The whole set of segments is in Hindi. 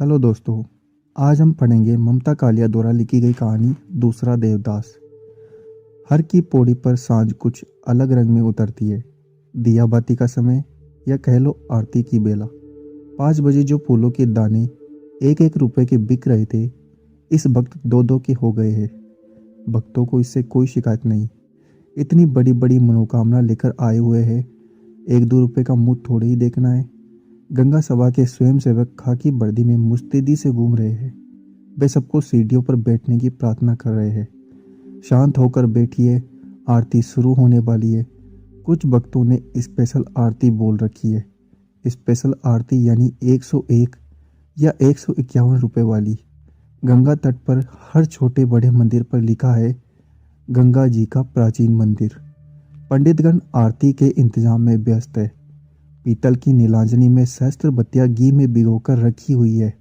हेलो दोस्तों। आज हम पढ़ेंगे ममता कालिया द्वारा लिखी गई कहानी दूसरा देवदास। हर की पौड़ी पर सांझ कुछ अलग रंग में उतरती है। दिया बाती का समय या कह लो आरती की बेला। 5 बजे जो फूलों के दाने 1-1 रुपए के बिक रहे थे, इस वक्त 2-2 के हो गए हैं। भक्तों को इससे कोई शिकायत नहीं। इतनी बड़ी बड़ी मनोकामना लेकर आए हुए हैं, 1-2 रुपए का मुंह थोड़े ही देखना है। गंगा सभा के स्वयंसेवक खाकी वर्दी में मुस्तैदी से घूम रहे हैं। वे सबको सीढ़ियों पर बैठने की प्रार्थना कर रहे हैं। शांत होकर बैठिए, आरती शुरू होने वाली है। कुछ भक्तों ने स्पेशल आरती बोल रखी है। स्पेशल आरती यानी 101 या 151 रुपए वाली। गंगा तट पर हर छोटे बड़े मंदिर पर लिखा है गंगा जी का प्राचीन मंदिर। पंडितगण आरती के इंतजाम में व्यस्त है। पीतल की नीलांजनी में सहस्त्र बत्तियां घी में भिगोकर रखी हुई है।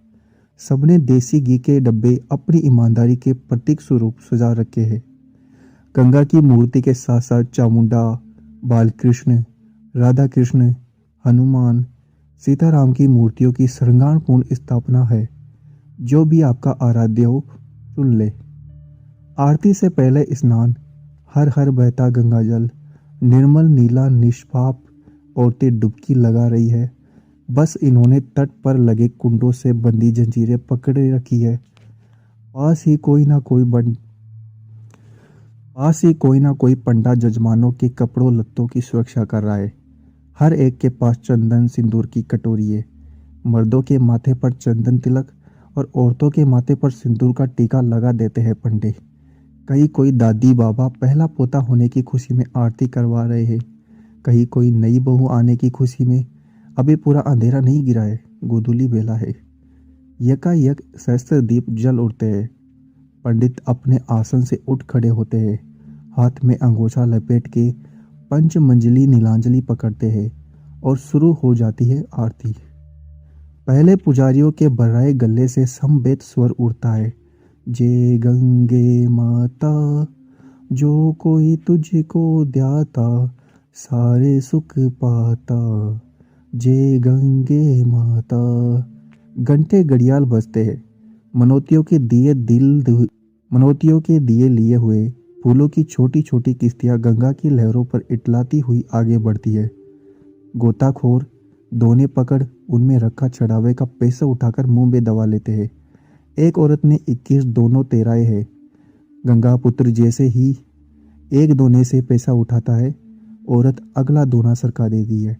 सबने देसी घी के डब्बे अपनी ईमानदारी के प्रतीक स्वरूप सजा रखे हैं। गंगा की मूर्ति के साथ साथ चामुंडा, बालकृष्ण, राधा कृष्ण, हनुमान, सीताराम की मूर्तियों की श्रृंगारपूर्ण स्थापना है। जो भी आपका आराध्य हो चुन ले। आरती से पहले स्नान। हर हर बहता गंगा जल, निर्मल नीला निष्पाप। औरतें डुबकी लगा रही है। बस इन्होंने तट पर लगे कुंडों से बंदी जंजीरें पकड़े रखी है। पास ही कोई ना कोई पंडा जजमानों के कपड़ों लत्तों की सुरक्षा कर रहा है। हर एक के पास चंदन सिंदूर की कटोरी है। मर्दों के माथे पर चंदन तिलक और औरतों के माथे पर सिंदूर का टीका लगा देते हैं पंडे। कहीं कोई दादी बाबा पहला पोता होने की खुशी में आरती करवा रहे हैं। कहीं कोई नई बहू आने की खुशी में। अभी पूरा अंधेरा नहीं गिरा है, गोधूली बेला है। यकायक सहस्त्र दीप जल उठते हैं। पंडित अपने आसन से उठ खड़े होते हैं। हाथ में अंगोछा लपेट के पंचमंजली नीलांजलि पकड़ते हैं और शुरू हो जाती है आरती। पहले पुजारियों के बर्राए गले से समवेत स्वर उठता है। जय गंगे माता, जो कोई तुझको ध्याता, सारे सुख पाता। जय गंगे माता। घंटे घड़ियाल बजते हैं। मनोतियों के दिए लिए हुए फूलों की छोटी छोटी किश्तियां गंगा की लहरों पर इटलाती हुई आगे बढ़ती है। गोताखोर दोने पकड़ उनमें रखा चढ़ावे का पैसा उठाकर मुंह में दबा लेते हैं। एक औरत ने 21 दोनों तेराए हैं। गंगा पुत्र जैसे ही एक दोने से पैसा उठाता है, औरत अगला दोना सरका देती है।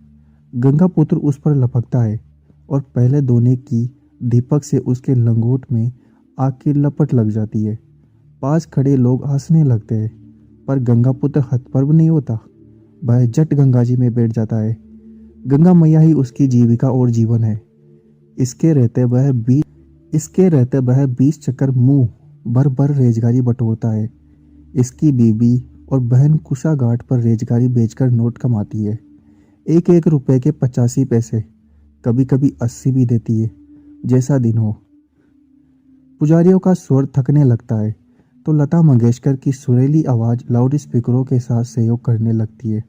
गंगा पुत्र उस पर लपकता है और पहले दोने की दीपक से उसके लंगोट में आग की लपट लग जाती है। पास खड़े लोग हंसने लगते हैं, पर गंगा पुत्र हतप्रभ नहीं होता। वह झट गंगा जी में बैठ जाता है। गंगा मैया ही उसकी जीविका और जीवन है। इसके रहते वह 20 चक्कर मुंह भर भर रेजगारी बटोरता है। इसकी बीबी और बहन कुशा घाट पर रेजगारी बेचकर नोट कमाती है। 1-1 रुपए के 85 पैसे, कभी कभी 80 भी देती है, जैसा दिन हो। पुजारियों का स्वर थकने लगता है तो लता मंगेशकर की सुरीली आवाज़ लाउड स्पीकरों के साथ सहयोग करने लगती है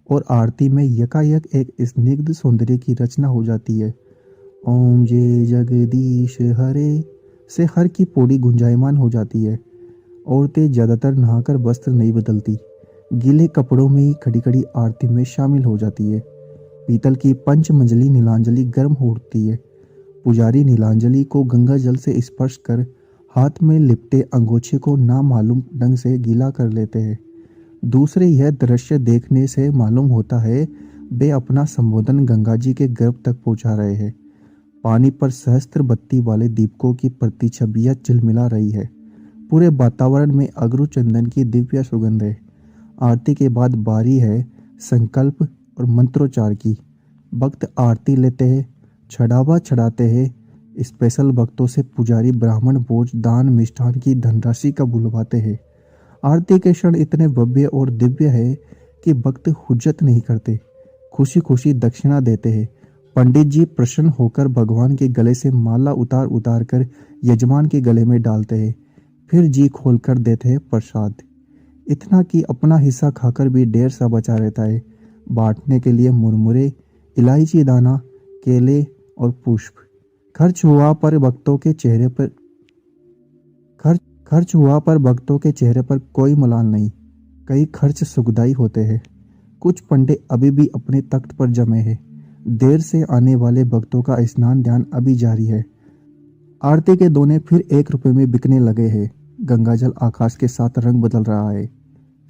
और आरती में यकायक एक स्निग्ध सौंदर्य की रचना हो जाती है। ओम जय जगदीश हरे से हर की पौड़ी गुंजायमान हो जाती है। औरतें ज़्यादातर नहाकर वस्त्र नहीं बदलती, गीले कपड़ों में ही खड़ी खड़ी आरती में शामिल हो जाती है। पीतल की पंचमंजली नीलांजलि गर्म हो उठती है। पुजारी नीलांजलि को गंगा जल से स्पर्श कर हाथ में लिपटे अंगोछे को नामालूम ढंग से गीला कर लेते हैं। दूसरे यह दृश्य देखने से मालूम होता है वे अपना संबोधन गंगा जी के गर्भ तक पहुंचा रहे हैं। पानी पर सहस्त्र बत्ती वाले दीपकों की प्रतिछबियां चिलमिला रही है। पूरे वातावरण में अगरू चंदन की दिव्य सुगंध है। आरती के बाद बारी है संकल्प और मंत्रोच्चार की। भक्त आरती लेते हैं, चढ़ावा चढ़ाते हैं। स्पेशल भक्तों से पुजारी ब्राह्मण भोज दान मिष्ठान की धनराशि का बुलवाते हैं। आरती के क्षण इतने भव्य और दिव्य है कि भक्त हुज्जत नहीं करते, खुशी खुशी दक्षिणा देते हैं। पंडित जी प्रसन्न होकर भगवान के गले से माला उतार उतार कर यजमान के गले में डालते हैं, फिर जी खोल कर देते हैं प्रसाद। इतना कि अपना हिस्सा खाकर भी ढेर सा बचा रहता है। बांटने के लिए मुरमुरे, इलायची दाना, केले और पुष्प। खर्च हुआ पर भक्तों के चेहरे पर खर्च खर्च हुआ पर भक्तों के चेहरे पर कोई मलाल नहीं। कई खर्च सुखदाई होते हैं। कुछ पंडे अभी भी अपने तख्त पर जमे हैं। देर से आने वाले भक्तों का स्नान ध्यान अभी जारी है। आरती के दोने फिर 1 रुपए में बिकने लगे हैं। गंगाजल आकाश के साथ रंग बदल रहा है।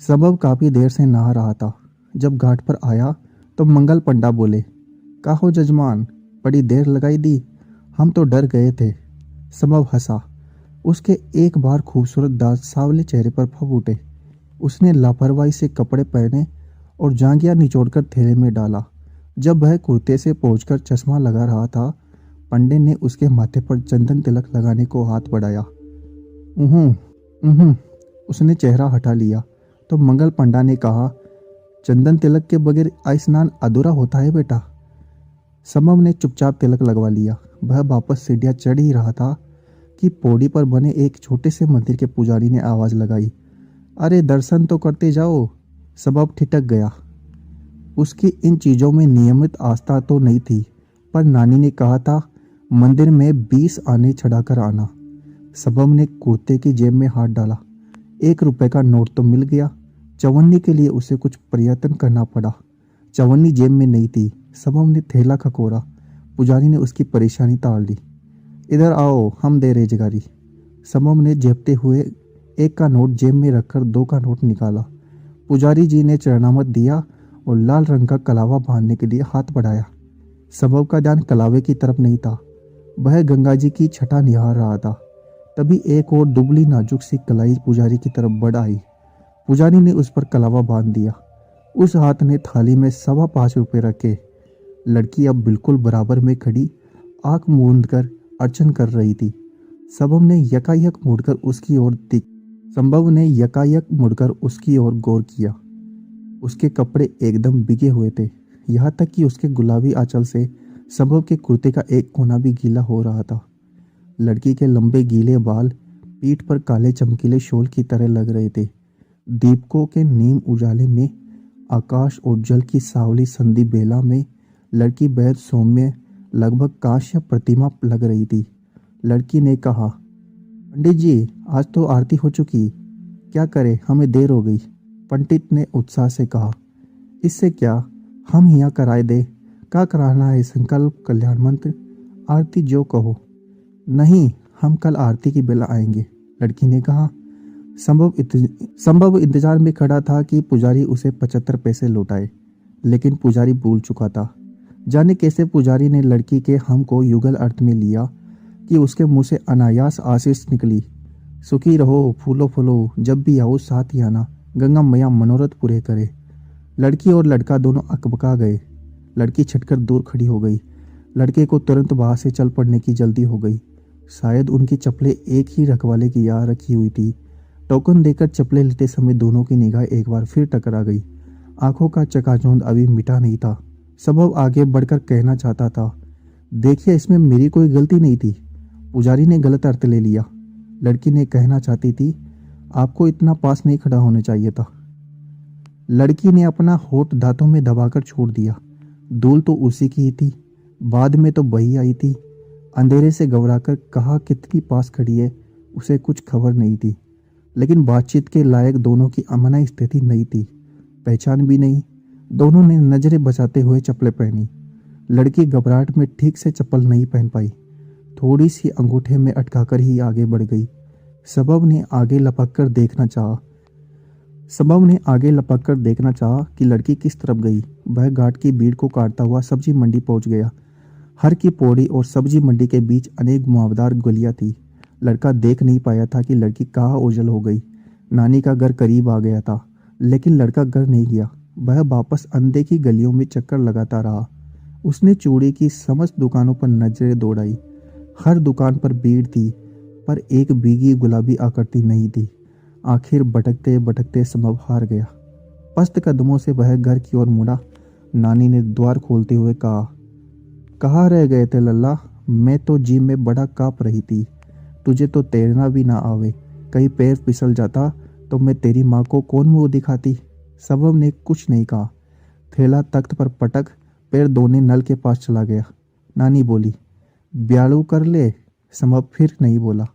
सबब काफी देर से नहा रहा था। जब घाट पर आया तो मंगल पंडा बोले, काहो जजमान, बड़ी देर लगाई दी, हम तो डर गए थे। सबब हंसा। उसके एक बार खूबसूरत दांत सावले चेहरे पर फब उठे। उसने लापरवाही से कपड़े पहने और जांघिया निचोड़कर थैले में डाला। जब वह कुर्ते से पहुंचकर चश्मा लगा रहा था, पंडे ने उसके माथे पर चंदन तिलक लगाने को हाथ बढ़ाया। उहूं, उहूं, उसने चेहरा हटा लिया तो मंगल पंडा ने कहा, चंदन तिलक के बगैर स्नान अधूरा होता है बेटा। समम ने चुपचाप तिलक लगवा लिया। वह वापस सीढ़ियां चढ़ ही रहा था कि पौड़ी पर बने एक छोटे से मंदिर के पुजारी ने आवाज लगाई, अरे दर्शन तो करते जाओ। सबब ठिठक गया। उसकी इन चीजों में नियमित आस्था तो नहीं थी, पर नानी ने कहा था मंदिर में 20 आने चढ़ाकर आना। सबब ने कुर्ते की जेब में हाथ डाला। 1 रुपए का नोट तो मिल गया। चवन्नी के लिए उसे कुछ प्रयत्न करना पड़ा। चवन्नी जेब में नहीं थी। सबब ने थैला खकोरा। पुजारी ने उसकी परेशानी टाल दी। इधर आओ, हम दे रेजगारी। सबब ने झेपते हुए 1 का नोट जेब में रखकर 2 का नोट निकाला। पुजारी जी ने चरणामत दिया और लाल रंग का कलावा बांधने के लिए हाथ बढ़ाया। सबब का ध्यान कलावे की तरफ नहीं था। वह गंगा जी की छटा निहार रहा था। तभी एक और दुबली नाजुक सी कलाई पुजारी की तरफ बढ़ आई। पुजारी ने उस पर कलावा बांध दिया। उस हाथ ने थाली में 5.25 रुपए रखे। लड़की अब बिल्कुल बराबर में खड़ी आंख मूंद कर अर्चन कर रही थी। सबब ने यकायक मुड़कर उसकी ओर गौर किया। उसके कपड़े एकदम भीगे हुए थे, यहाँ तक कि उसके गुलाबी आंचल से सबब के कुर्ते का एक कोना भी गीला हो रहा था। लड़की के लंबे गीले बाल पीठ पर काले चमकीले शॉल की तरह लग रहे थे। दीपकों के नीम उजाले में, आकाश और जल की सावली संधि बेला में लड़की बेहद सौम्य, लगभग कांस्य प्रतिमा लग रही थी। लड़की ने कहा, पंडित जी, आज तो आरती हो चुकी, क्या करें, हमें देर हो गई। पंडित ने उत्साह से कहा, इससे क्या, हम यहाँ कराए दे। क्या कराना है, संकल्प, कल्याण मंत्र, आरती जो कहो। नहीं, हम कल आरती की बेला आएंगे, लड़की ने कहा। संभव इंतजार में खड़ा था कि पुजारी उसे 75 पैसे लौटाए, लेकिन पुजारी भूल चुका था। जाने कैसे पुजारी ने लड़की के हम को युगल अर्थ में लिया कि उसके मुंह से अनायास आशीष निकली, सुखी रहो, फूलो फूलो, जब भी आओ साथ ही आना, गंगा मैया मनोरथ पूरे करे। लड़की और लड़का दोनों अकबका गए। लड़की छटकर दूर खड़ी हो गई। लड़के को तुरंत वहां से चल पड़ने की जल्दी हो गई। शायद उनकी चप्पलें एक ही रखवाले की यहाँ रखी हुई थी। टोकन देकर चप्पलें लेते समय दोनों की निगाह एक बार फिर टकरा गई। आंखों का चकाचौंध अभी मिटा नहीं था। सबब आगे बढ़कर कहना चाहता था, देखिए, इसमें मेरी कोई गलती नहीं थी। पुजारी ने गलत अर्थ ले लिया। लड़की ने कहना चाहती थी, आपको इतना पास नहीं खड़ा होना चाहिए था। लड़की ने अपना होठ दांतों में दबाकर छोड़ दिया। दूल तो उसी की ही थी, बाद में तो बही आई थी। अंधेरे से घबराकर कहा कितनी पास खड़ी है, उसे कुछ खबर नहीं थी। लेकिन बातचीत के लायक दोनों की अमना स्थिति नहीं थी, पहचान भी नहीं। दोनों ने नजरें बचाते हुए चप्पलें पहनी। लड़की घबराहट में ठीक से चप्पल नहीं पहन पाई, थोड़ी सी अंगूठे में अटकाकर ही आगे बढ़ गई। सबब ने आगे लपक कर देखना चाहा कि लड़की किस तरफ गई। वह घाट की भीड़ को काटता हुआ सब्जी मंडी पहुंच गया। हर की पौड़ी और सब्जी मंडी के बीच अनेक घुमावदार गलियां थी। लड़का देख नहीं पाया था कि लड़की कहाँ ओझल हो गई। नानी का घर करीब आ गया था, लेकिन लड़का घर नहीं गया। वह वापस अंधे की गलियों में चक्कर लगाता रहा। उसने चूड़ी की समस्त दुकानों पर नजरें दौड़ाई। हर दुकान पर भीड़ थी, पर एक भीगी गुलाबी आकृति नहीं थी। आखिर भटकते भटकते संभव हार गया। पस्त कदमों से वह घर की ओर मुड़ा। नानी ने द्वार खोलते हुए कहा, कहाँ रह गए थे लल्ला, मैं तो जी में बड़ा कांप रही थी। तुझे तो तैरना भी ना आवे, कहीं पैर फिसल जाता तो मैं तेरी माँ को कौन मुंह दिखाती। सबब ने कुछ नहीं कहा। थैला तख्त पर पटक पैर धोने नल के पास चला गया। नानी बोली, ब्यालू कर ले। संभव फिर नहीं बोला।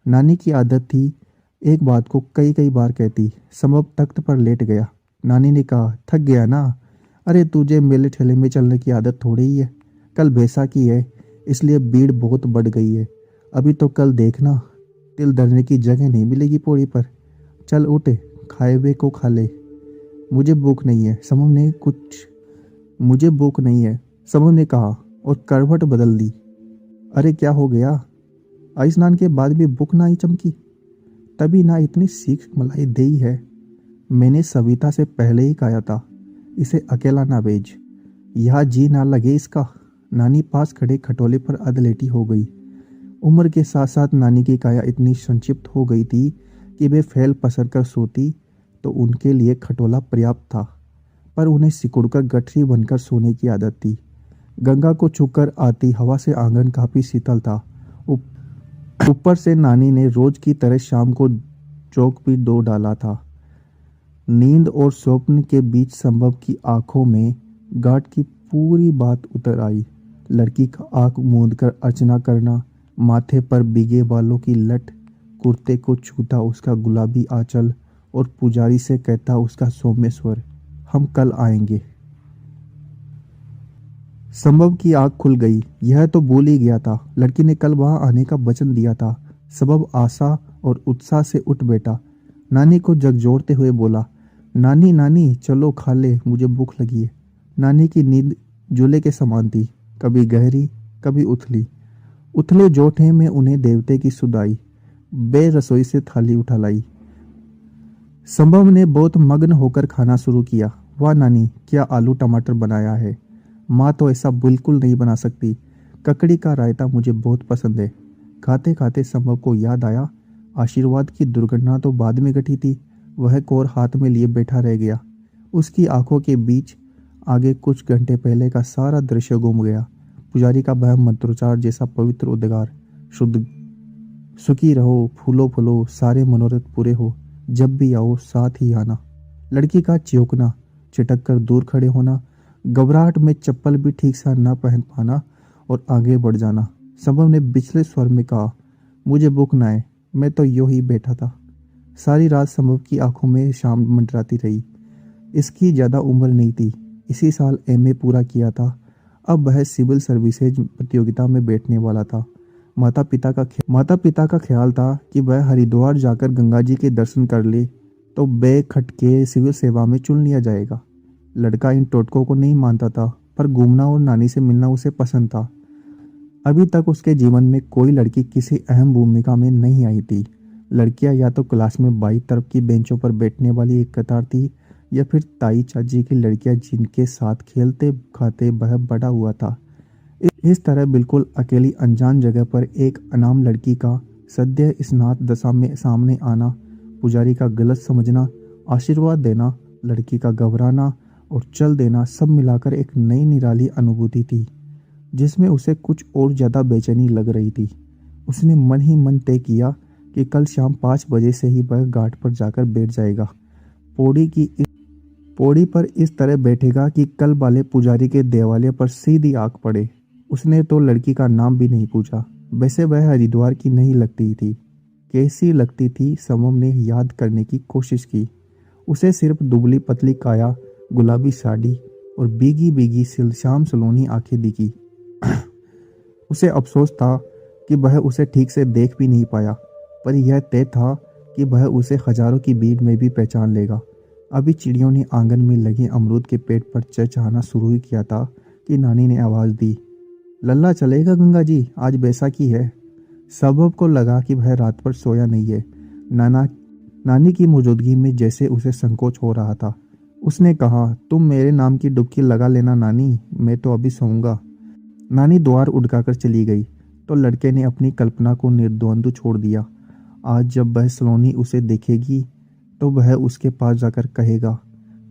नानी की आदत थी एक बात को कई कई बार कहती। संभव तख्त पर लेट गया। नानी ने कहा, थक गया ना? अरे तुझे मेले ठेले में चलने की आदत थोड़ी ही है। कल बैसाखी है, इसलिए भीड़ बहुत बढ़ गई है। अभी तो कल देखना, तिल धरने की जगह नहीं मिलेगी पौड़ी पर। चल उठ, खाए हुए को खा ले। मुझे भूख नहीं है, समूह ने कुछ मुझे भूख नहीं है, समूह ने कहा और करवट बदल दी। अरे क्या हो गया? आई स्नान के बाद भी भूख ना ही चमकी? तभी ना इतनी सीख मलाई दई है। मैंने सविता से पहले ही कहा था, इसे अकेला ना भेज, यहाँ जी ना लगे इसका। नानी पास खड़े खटोले पर अधलेटी हो गई। उम्र के साथ साथ नानी की काया इतनी संक्षिप्त हो गई थी कि वे फैल पसर कर सोती तो उनके लिए खटोला पर्याप्त था, पर उन्हें सिकुड़कर गठरी बनकर सोने की आदत थी। गंगा को छूकर आती हवा से आंगन काफी शीतल था। ऊपर से नानी ने रोज की तरह शाम को चौक भी धो डाला था। नींद और स्वप्न के बीच संभव की आंखों में गांठ की पूरी बात उतर आई। लड़की का आंख मूंद कर अर्चना करना, माथे पर भीगे बालों की लट, कुर्ते को छूता उसका गुलाबी आंचल और पुजारी से कहता उसका सौम्य स्वर, हम कल आएंगे। संभव की आंख खुल गई। यह तो भूल ही गया था, लड़की ने कल वहां आने का वचन दिया था। संभव आशा और उत्साह से उठ बैठा। नानी को झकझोरते हुए बोला, नानी नानी चलो खा ले, मुझे भूख लगी है। नानी की नींद झूले के समान थी, कभी गहरी कभी उथली। उथले जोठे में उन्हें देवते की सुध आई। बे रसोई से थाली उठा लाई। संभव ने बहुत मग्न होकर खाना शुरू किया। वाह नानी, क्या आलू टमाटर बनाया है। माँ तो ऐसा बिल्कुल नहीं बना सकती। ककड़ी का रायता मुझे बहुत पसंद है। खाते खाते संभव को याद आया, आशीर्वाद की दुर्घटना तो बाद में घटी थी। वह कोर हाथ में लिए बैठा रह गया। उसकी आंखों के बीच आगे कुछ घंटे पहले का सारा दृश्य गुम गया। पुजारी का वह मंत्रोच्चार जैसा पवित्र उद्गार, शुद्ध सुखी रहो, फूलो फूलो, सारे मनोरथ पूरे हो, जब भी आओ साथ ही आना। लड़की का चियोकना, चिटक कर दूर खड़े होना, घबराहट में चप्पल भी ठीक से न पहन पाना और आगे बढ़ जाना। संभव ने बिचले स्वर में कहा, मुझे भूख ना है, मैं तो यूं ही बैठा था। सारी रात संभव की आंखों में शाम मंडराती रही। इसकी ज़्यादा उम्र नहीं थी, इसी साल एमए पूरा किया था। अब वह सिविल सर्विसेज प्रतियोगिता में बैठने वाला था। माता पिता का ख्याल था कि वह हरिद्वार जाकर गंगा जी के दर्शन कर ले तो बैग खटके सिविल सेवा में चुन लिया जाएगा। लड़का इन टोटकों को नहीं मानता था, पर घूमना और नानी से मिलना उसे पसंद था। अभी तक उसके जीवन में कोई लड़की किसी अहम भूमिका में नहीं आई थी। लड़कियां या तो क्लास में बाई तरफ की बेंचों पर बैठने वाली एक कतार थी, या फिर ताई चाची की लड़कियां जिनके साथ खेलते खाते वह बड़ा हुआ था। इस तरह बिल्कुल अकेली अनजान जगह पर एक अनाम लड़की का सद्य स्नात दशा में सामने आना, पुजारी का गलत समझना, आशीर्वाद देना, लड़की का घबराना और चल देना, सब मिलाकर एक नई निराली अनुभूति थी जिसमें उसे कुछ और ज़्यादा बेचैनी लग रही थी। उसने मन ही मन तय किया कि कल शाम 5 बजे से ही वह घाट पर जाकर बैठ जाएगा। पौड़ी पर इस तरह बैठेगा कि कल वाले पुजारी के देवालय पर सीधी आंख पड़े। उसने तो लड़की का नाम भी नहीं पूछा। वैसे वह हरिद्वार की नहीं लगती थी। कैसी लगती थी, समम ने याद करने की कोशिश की। उसे सिर्फ दुबली पतली काया, गुलाबी साड़ी और भीगी भीगी शाम सलोनी आंखें दिखी। उसे अफसोस था कि वह उसे ठीक से देख भी नहीं पाया, पर यह तय था कि वह उसे हजारों की भीड़ में भी पहचान लेगा। अभी चिड़ियों ने आंगन में लगे अमरूद के पेड़ पर चहचहाना शुरू ही किया था कि नानी ने आवाज़ दी, लल्ला चलेगा गंगा जी, आज बैसाखी है। सबब को लगा कि वह रात पर सोया नहीं है। नानी की मौजूदगी में जैसे उसे संकोच हो रहा था। उसने कहा, तुम मेरे नाम की डुबकी लगा लेना नानी, मैं तो अभी सोऊंगा। नानी द्वार उड़काकर चली गई तो लड़के ने अपनी कल्पना को निर्द्वंद्व छोड़ दिया। आज जब वह सलोनी उसे देखेगी तो वह उसके पास जाकर कहेगा,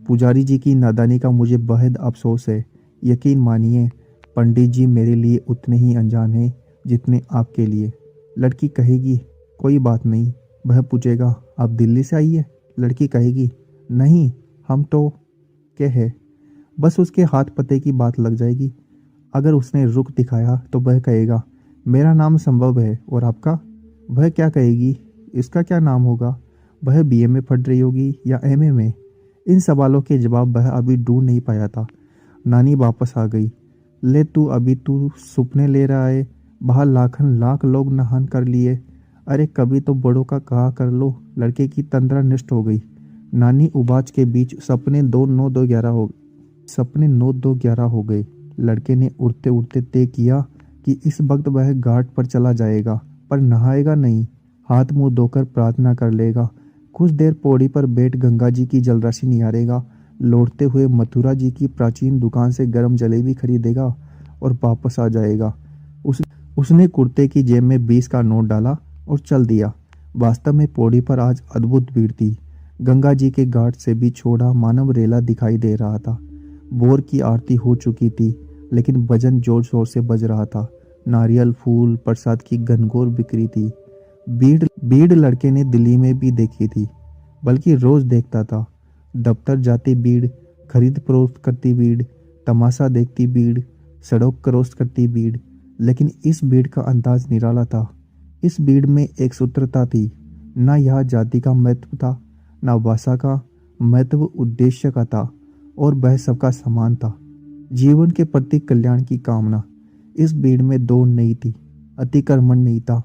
पुजारी जी की नादानी का मुझे बेहद अफसोस है। यकीन मानिए पंडित जी मेरे लिए उतने ही अनजान हैं जितने आपके लिए। लड़की कहेगी, कोई बात नहीं। वह पूछेगा, आप दिल्ली से आई है? लड़की कहेगी, नहीं, हम तो क्या है। बस उसके हाथ पते की बात लग जाएगी। अगर उसने रुख दिखाया तो वह कहेगा, मेरा नाम संभव है, और आपका? वह क्या कहेगी? इसका क्या नाम होगा? वह बीए में पढ़ रही होगी या एमए में? इन सवालों के जवाब वह अभी ढूंढ नहीं पाया था। नानी वापस आ गई। ले तू सुपने ले रहा है? बाहर लाखन लाख लोग नहान कर लिए। अरे कभी तो बड़ों का कहा कर लो। लड़के की तंद्रा नष्ट हो गई। नानी उबाच के बीच सपने 9-2-11 हो गए। लड़के ने उड़ते उड़ते तय किया कि इस वक्त वह घाट पर चला जाएगा, पर नहाएगा नहीं। हाथ मुंह धोकर प्रार्थना कर लेगा। कुछ देर पौड़ी पर बैठ गंगा जी की जलराशि निहारेगा। लौटते हुए मथुरा जी की प्राचीन दुकान से गर्म जलेबी खरीदेगा और वापस आ जाएगा। उसने कुर्ते की जेब में 20 का नोट डाला और चल दिया। वास्तव में पौड़ी पर आज अद्भुत भीड़ थी। गंगा जी के घाट से भी छोड़ा मानव रेला दिखाई दे रहा था। भोर की आरती हो चुकी थी, लेकिन भजन जोर शोर से बज रहा था। नारियल, फूल, प्रसाद की घनघोर बिक्री थी। भीड़ लड़के ने दिल्ली में भी देखी थी, बल्कि रोज देखता था। दफ्तर जाती भीड़, खरीद फरोख्त करती भीड़, तमाशा देखती भीड़, सड़क क्रॉस करती भीड़। लेकिन इस भीड़ का अंदाज निराला था। इस भीड़ में एक सूत्रता थी। न यह जाति का महत्व था, न भाषा का महत्व, उद्देश्य का था, और वह सबका समान था। जीवन के प्रति कल्याण की कामना। इस भीड़ में दौड़ नहीं थी, अतिक्रमण नहीं था।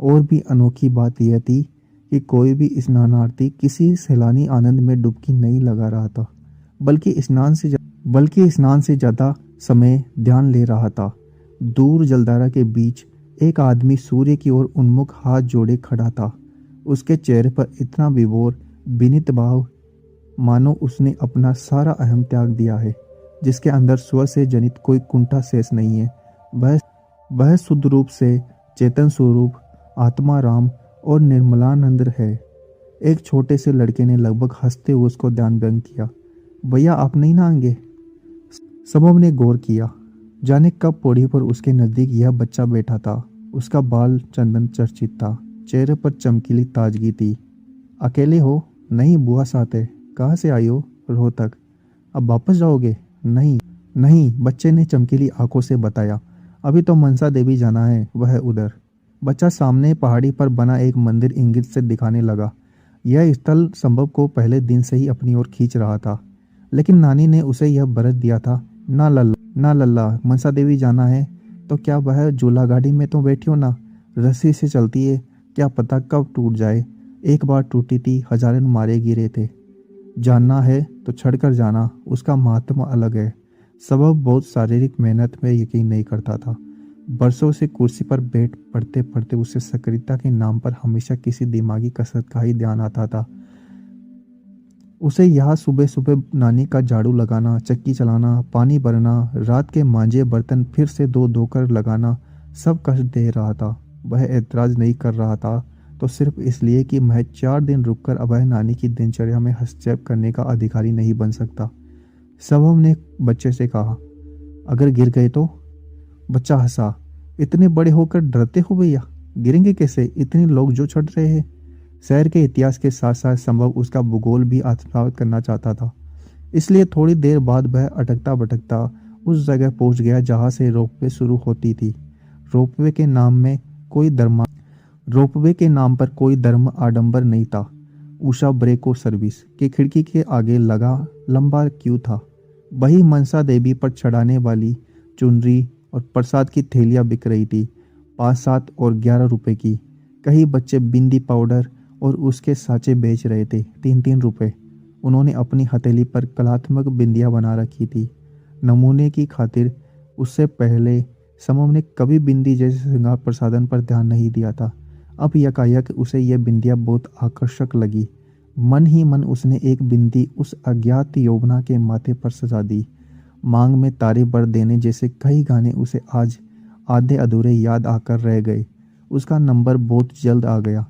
और भी अनोखी बात यह थी कि कोई भी स्नानार्थी किसी सैलानी आनंद में डुबकी नहीं लगा रहा था, बल्कि स्नान से ज्यादा समय ध्यान ले रहा था। दूर जलधारा के बीच एक आदमी सूर्य की ओर उन्मुख हाथ जोड़े खड़ा था। उसके चेहरे पर इतना विभोर विनीत भाव, मानो उसने अपना सारा अहम त्याग दिया है, जिसके अंदर स्व से जनित कोई कुंठा शेष नहीं है। वह शुद्ध रूप से चेतन स्वरूप आत्मा राम और निर्मलानंद है। एक छोटे से लड़के ने लगभग हंसते हुए उसको ध्यान भंग किया। भैया आप नहीं नहाएंगे? सबों ने गौर किया। जाने कब पौड़ी पर उसके नजदीक यह बच्चा बैठा था। उसका बाल चंदन चर्चित था, चेहरे पर चमकीली ताजगी थी। अकेले हो? नहीं, बुआ साथ है। कहाँ से आई हो? रोहतक। अब वापस जाओगे? नहीं नहीं, बच्चे ने चमकीली आंखों से बताया। अभी तो मनसा देवी जाना है, वह उधर। बच्चा सामने पहाड़ी पर बना एक मंदिर इंगित से दिखाने लगा। यह स्थल संभव को पहले दिन से ही अपनी ओर खींच रहा था, लेकिन नानी ने उसे यह बरत दिया था। ना लल्ला, मनसा देवी जाना है तो क्या वह झूला गाड़ी में तो बैठी हो ना? रस्सी से चलती है, क्या पता कब टूट जाए। एक बार टूटी थी, हजारों मारे गिरे थे। जानना है तो छड़कर जाना, उसका महात्मा अलग है। सबब बहुत शारीरिक मेहनत में यकीन नहीं करता था। बरसों से कुर्सी पर बैठ पढ़ते पढ़ते उसे सक्रियता के नाम पर हमेशा किसी दिमागी कसरत का ही ध्यान आता था। उसे यहाँ सुबह सुबह नानी का झाड़ू लगाना, चक्की चलाना, पानी भरना, रात के मांजे बर्तन फिर से धोकर लगाना सब कष्ट दे रहा था। वह ऐतराज नहीं कर रहा था तो सिर्फ इसलिए कि महज 4 दिन रुककर अब वह नानी की दिनचर्या में हस्तक्षेप करने का अधिकारी नहीं बन सकता। सबों ने बच्चे से कहा, अगर गिर गए तो? बच्चा हंसा। इतने बड़े होकर डरते हो भैया? गिरेंगे कैसे? इतने लोग जो चढ़ रहे हैं। शहर के इतिहास के साथ साथ संभव उसका भूगोल भी आत्मसात करना चाहता था। इसलिए थोड़ी देर बाद वह अटकता भटकता उस जगह पहुंच गया जहां से रोपवे शुरू होती थी। रोपवे के नाम पर कोई धर्म आडंबर नहीं था। उषा ब्रेको सर्विस की खिड़की के आगे लगा लंबा क्यू था। वही मनसा देवी पर चढ़ाने वाली चुनरी और प्रसाद की थैलियां बिक रही थी, 5, 7 और 11 रुपए की। कई बच्चे बिंदी पाउडर और उसके साँचे बेच रहे थे, 3-3 रुपए। उन्होंने अपनी हथेली पर कलात्मक बिंदियां बना रखी थी, नमूने की खातिर। उससे पहले समम ने कभी बिंदी जैसे श्रृंगार प्रसाधन पर ध्यान नहीं दिया था। अब यकायक उसे यह बिंदियां बहुत आकर्षक लगी। मन ही मन उसने एक बिंदी उस अज्ञात यौवना के माथे पर सजा दी। मांग में तारे भर देने जैसे कई गाने उसे आज आधे अधूरे याद आकर रह गए। उसका नंबर बहुत जल्द आ गया।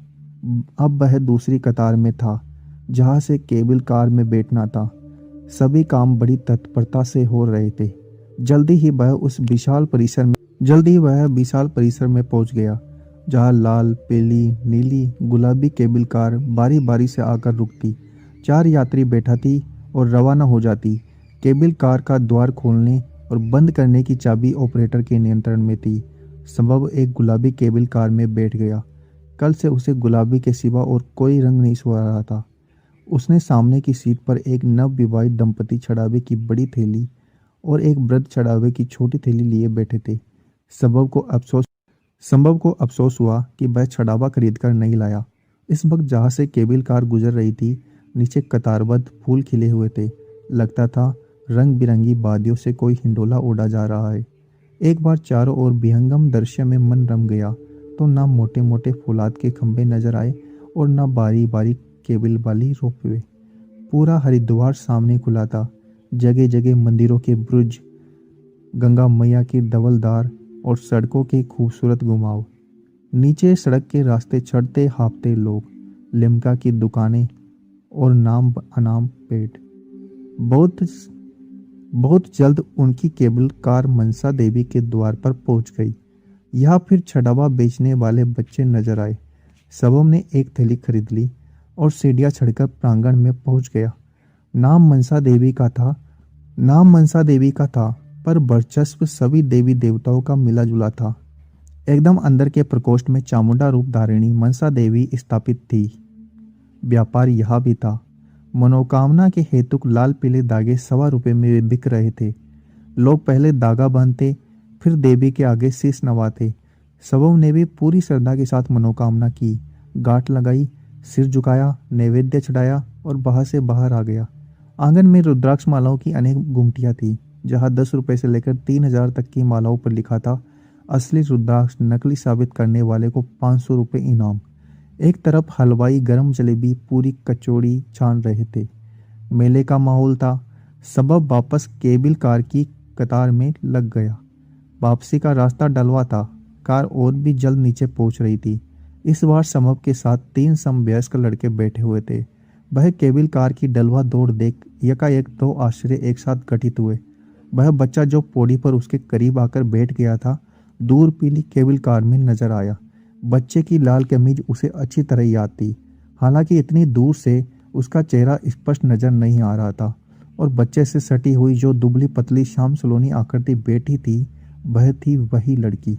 अब वह दूसरी कतार में था, जहां से केबल कार में बैठना था। सभी काम बड़ी तत्परता से हो रहे थे। जल्दी ही वह विशाल परिसर में पहुंच गया, जहां लाल, पीली, नीली, गुलाबी केबल कार बारी बारी से आकर रुकती, 4 यात्री बैठाती और रवाना हो जाती। केबल कार का द्वार खोलने और बंद करने की चाबी ऑपरेटर के नियंत्रण में थी। संभव एक गुलाबी केबल कार में बैठ गया। कल से उसे गुलाबी के सिवा और कोई रंग नहीं सुहा रहा था। उसने सामने की सीट पर एक नवविवाहित दंपति चढ़ावे की बड़ी थैली और एक वृद्ध चढ़ावे की छोटी थैली लिए बैठे थे। संभव को अफसोस हुआ कि वह चढ़ावा खरीदकर नहीं लाया। इस वक्त जहाँ से केबल कार गुजर रही थी, नीचे कतारबद्ध फूल खिले हुए थे। लगता था रंग बिरंगी बादियों से कोई हिंडोला उड़ा जा रहा है। एक बार चारों ओर विहंगम दृश्य में मन रम गया तो ना मोटे मोटे फौलाद के खंभे नजर आए और ना बारी बारी केबल वाली रोपवे। पूरा हरिद्वार सामने खुला था। जगह जगह मंदिरों के बुर्ज, गंगा मैया की धवलधार और सड़कों के खूबसूरत घुमाव। नीचे सड़क के रास्ते चढ़ते हाँफते लोग, लिम्का की दुकानें और नाम अनाम पेट। बहुत जल्द उनकी केबल कार मनसा देवी के द्वार पर पहुंच गई। यहाँ फिर चढ़ावा बेचने वाले बच्चे नजर आए। सबों ने एक थैली खरीद ली और सीढ़ियाँ चढ़कर प्रांगण में पहुंच गया। नाम मनसा देवी का था, पर वर्चस्व सभी देवी देवताओं का मिला जुला था। एकदम अंदर के प्रकोष्ठ में चामुंडा रूप धारिणी मनसा देवी स्थापित थी। व्यापार यहाँ भी था। मनोकामना के हेतुक लाल पीले धागे ₹1.25 में बिक रहे थे। लोग पहले धागा बांधते, फिर देवी के आगे शीश नवाते। सबों ने भी पूरी श्रद्धा के साथ मनोकामना की, गांठ लगाई, सिर झुकाया, नैवेद्य चढ़ाया और बाहर से बाहर आ गया। आंगन में रुद्राक्ष मालाओं की अनेक गुमटियां थी, जहां ₹10 से लेकर 3000 तक की मालाओं पर लिखा था असली रुद्राक्ष नकली साबित करने वाले को ₹500 इनाम। एक तरफ हलवाई गरम जलेबी पूरी कचौड़ी छान रहे थे। मेले का माहौल था। सबब वापस केबल कार की कतार में लग गया। वापसी का रास्ता डलवा था। कार और भी जल्द नीचे पहुंच रही थी। इस बार सबब के साथ 3 समवयस्क लड़के बैठे हुए थे। वह केबल कार की डलवा दौड़ देख यकाएक 2 आश्चर्य एक साथ घटित हुए। वह बच्चा जो पौड़ी पर उसके करीब आकर बैठ गया था, दूर पीली केबल कार में नजर आया। बच्चे की लाल कमीज उसे अच्छी तरह याद थी, हालांकि इतनी दूर से उसका चेहरा स्पष्ट नजर नहीं आ रहा था। और बच्चे से सटी हुई जो दुबली पतली श्याम सलोनी आकृति बैठी थी, वह थी वही लड़की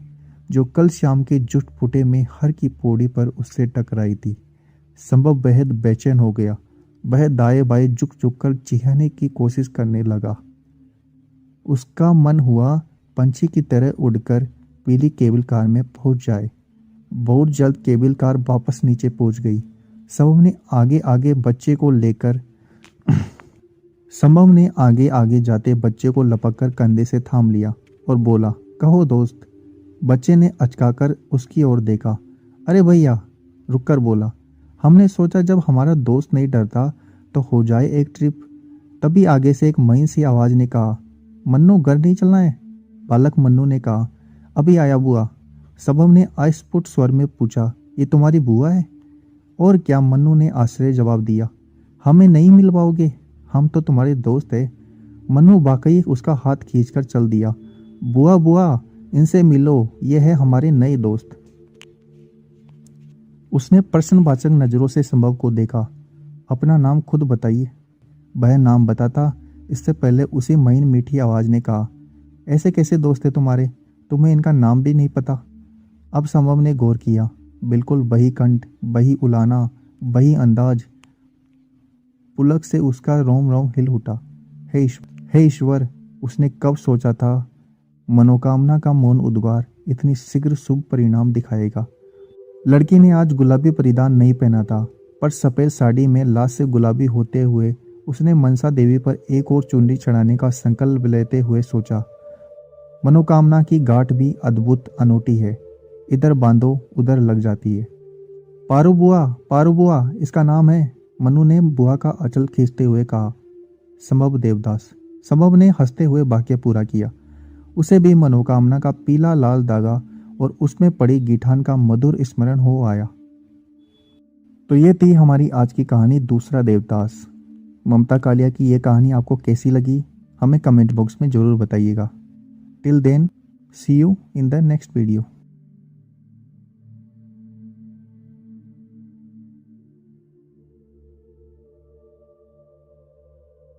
जो कल शाम के जुट फुटे में हर की पौड़ी पर उससे टकराई थी। संभव बेहद बेचैन हो गया। वह दाएं बाएं झुक झुक कर चिढ़ने की कोशिश करने लगा। उसका मन हुआ पंछी की तरह उड़कर पीली केबल कार में पहुंच जाए। बहुत जल्द केबल कार वापस नीचे पहुंच गई। संभव ने आगे आगे जाते बच्चे को लपककर कंधे से थाम लिया और बोला, कहो दोस्त। बच्चे ने अचकाकर उसकी ओर देखा। अरे भैया, रुककर बोला, हमने सोचा जब हमारा दोस्त नहीं डरता तो हो जाए एक ट्रिप। तभी आगे से एक महीन सी आवाज ने कहा, मन्नू घर नहीं चलना है? बालक मन्नू ने कहा, अभी आया बुआ। सबम ने अस्फुट स्वर में पूछा, ये तुम्हारी बुआ है? और क्या, मन्नू ने आश्चर्य जवाब दिया। हमें नहीं मिल पाओगे, हम तो तुम्हारे दोस्त हैं। मन्नू वाकई उसका हाथ खींचकर चल दिया। बुआ बुआ, इनसे मिलो, ये है हमारे नए दोस्त। उसने प्रश्नवाचक नजरों से संभव को देखा। अपना नाम खुद बताइए। वह नाम बताता, इससे पहले उसी महीन मीठी आवाज ने कहा, ऐसे कैसे दोस्त है तुम्हारे, तुम्हें इनका नाम भी नहीं पता? अब संभव ने गौर किया। बिल्कुल वही कंठ, वही उलाना, वही अंदाज। पुलक से उसका रोम रोम हिल उठा। हे ईश्वर, उसने कब सोचा था मनोकामना का मौन उद्गार इतनी शीघ्र शुभ परिणाम दिखाएगा। लड़की ने आज गुलाबी परिधान नहीं पहना था, पर सफेद साड़ी में लाश से गुलाबी होते हुए उसने मनसा देवी पर एक और चुनरी चढ़ाने का संकल्प लेते हुए सोचा, मनोकामना की गांठ भी अद्भुत अनोटी है, इधर बांधो उधर लग जाती है। पारू बुआ इसका नाम है, मनु ने बुआ का अचल खींचते हुए कहा। संभव देवदास। संभव ने हंसते हुए वाक्य पूरा किया। उसे भी मनोकामना का पीला लाल धागा और उसमें पड़ी गिठान का मधुर स्मरण हो आया। तो ये थी हमारी आज की कहानी दूसरा देवदास। ममता कालिया की ये कहानी आपको कैसी लगी हमें कमेंट बॉक्स में ज़रूर बताइएगा। Till then, see you in the next video.